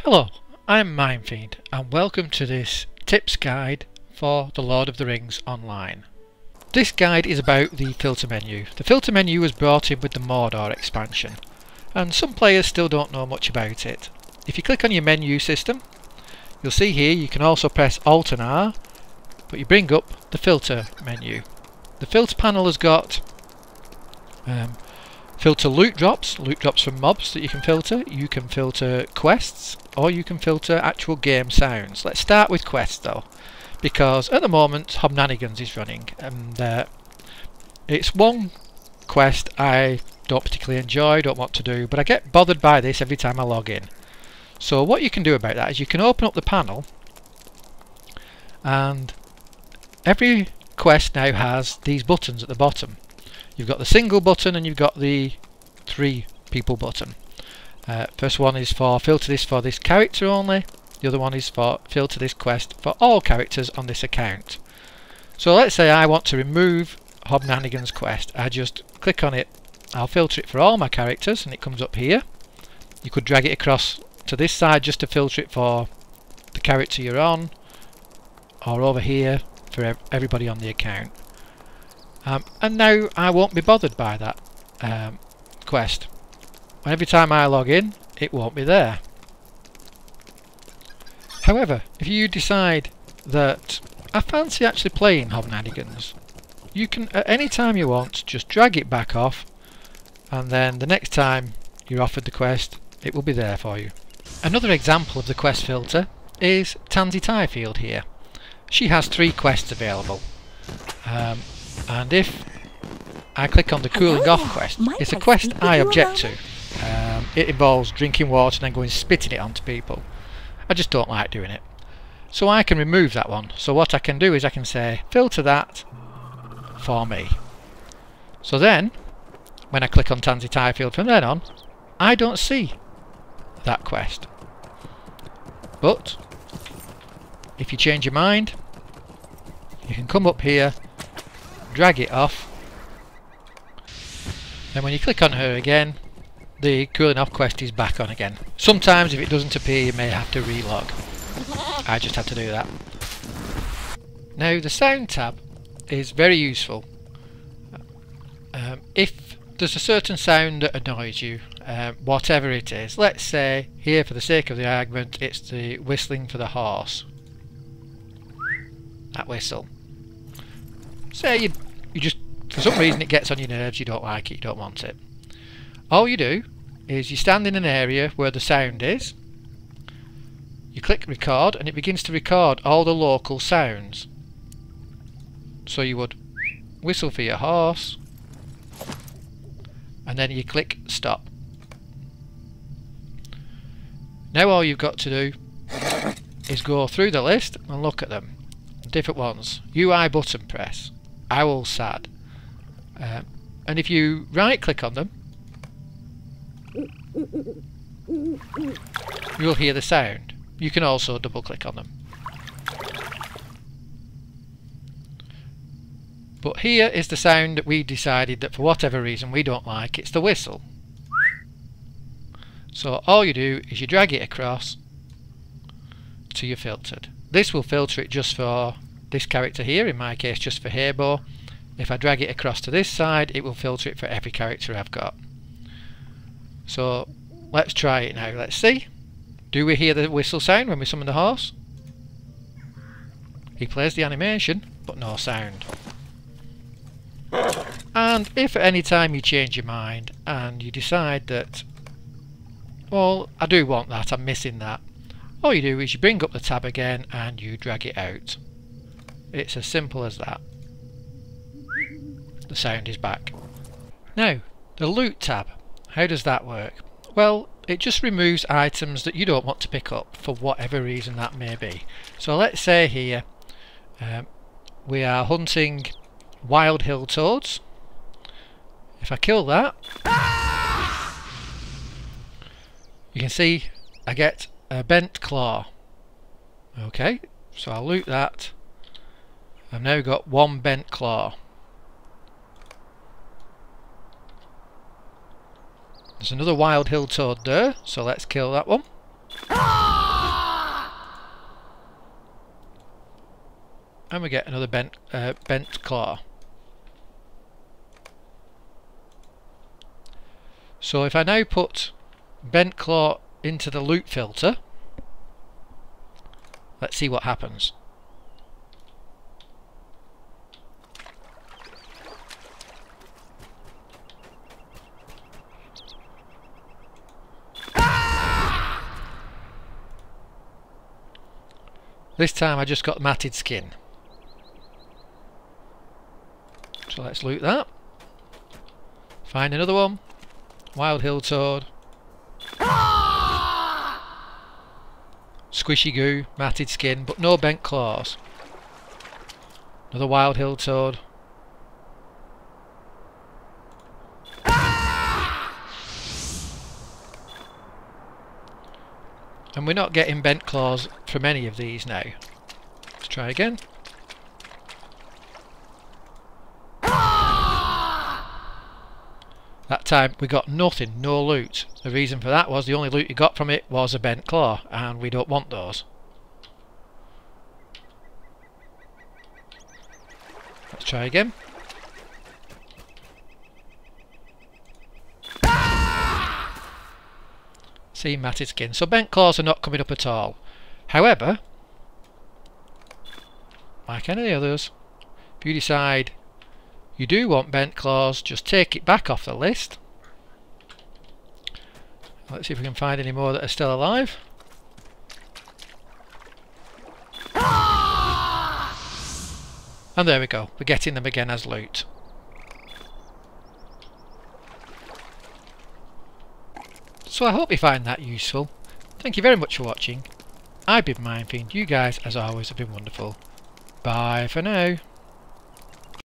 Hello, I'm Minefiend and welcome to this tips guide for the Lord of the Rings Online. This guide is about the filter menu. The filter menu was brought in with the Mordor Expansion and some players still don't know much about it. If you click on your menu system, you'll see here you can also press Alt and R, but you bring up the filter menu. The filter panel has got filter loot drops from mobs that you can filter quests, or you can filter actual game sounds. Let's start with quests though, because at the moment Hobnanigans is running and it's one quest I don't particularly enjoy, don't want to do, but I get bothered by this every time I log in. So what you can do about that is you can open up the panel, and every quest now has these buttons at the bottom. You've got the single button and you've got the 3 people button. First one is for filter this for this character only. The other one is for filter this quest for all characters on this account. So let's say I want to remove Hobnanigans quest. I just click on it. I'll filter it for all my characters and it comes up here. You could drag it across to this side just to filter it for the character you're on, or over here for everybody on the account. And now I won't be bothered by that quest. Every time I log in, it won't be there. However, if you decide that I fancy actually playing Hobnanigans, you can at any time you want just drag it back off, and then the next time you're offered the quest, it will be there for you. Another example of the quest filter is Tansy Tyfield here. She has 3 quests available. And if I click on the cooling off quest, it's a quest I object to. It involves drinking water and then going spitting it onto people. I just don't like doing it. So I can remove that one. So what I can do is I can say filter that for me. So then when I click on Tansy Tyfield from then on, I don't see that quest. But if you change your mind, you can come up here, drag it off, and when you click on her again, the cooling off quest is back on again. Sometimes if it doesn't appear, you may have to relog. I just have to do that. Now the sound tab is very useful. If there's a certain sound that annoys you, whatever it is, let's say here for the sake of the argument it's the whistling for the horse. That whistle. Say you just, for some reason it gets on your nerves, you don't like it, you don't want it. All you do is you stand in an area where the sound is, you click record and it begins to record all the local sounds. So you would whistle for your horse and then you click stop. Now all you've got to do is go through the list and look at them. Different ones. UI button press, owl sad, and if you right click on them, you'll hear the sound. You can also double click on them. But here is the sound that we decided that for whatever reason we don't like. It's the whistle. So all you do is you drag it across to your filtered. This will filter it just for this character here, in my case just for Hebo. If I drag it across to this side, it will filter it for every character I've got. So let's try it now. Let's see. Do we hear the whistle sound when we summon the horse? He plays the animation, but no sound. And if at any time you change your mind and you decide that, well, I do want that, I'm missing that, all you do is you bring up the tab again and you drag it out. It's as simple as that. The sound is back. Now, the loot tab. How does that work? Well, it just removes items that you don't want to pick up for whatever reason that may be. So let's say here we are hunting wild hill toads. If I kill that, you can see I get a bent claw. Okay, so I'll loot that. I've now got 1 bent claw. There's another wild hill toad there, so let's kill that one. and we get another bent claw. So if I now put bent claw into the loot filter, let's see what happens. This time I just got matted skin. So let's loot that. Find another one. Wild hill toad. Squishy goo, matted skin, but no bent claws. Another wild hill toad. And we're not getting bent claws from any of these now. Let's try again. That time we got nothing, no loot. The reason for that was the only loot you got from it was a bent claw, and we don't want those. Let's try again. See, matted skin. So bent claws are not coming up at all. However, like any of the others, if you decide you do want bent claws, just take it back off the list. Let's see if we can find any more that are still alive. And there we go, we're getting them again as loot. So I hope you find that useful. Thank you very much for watching. I've been Mindfiend. You guys, as always, have been wonderful. Bye for now.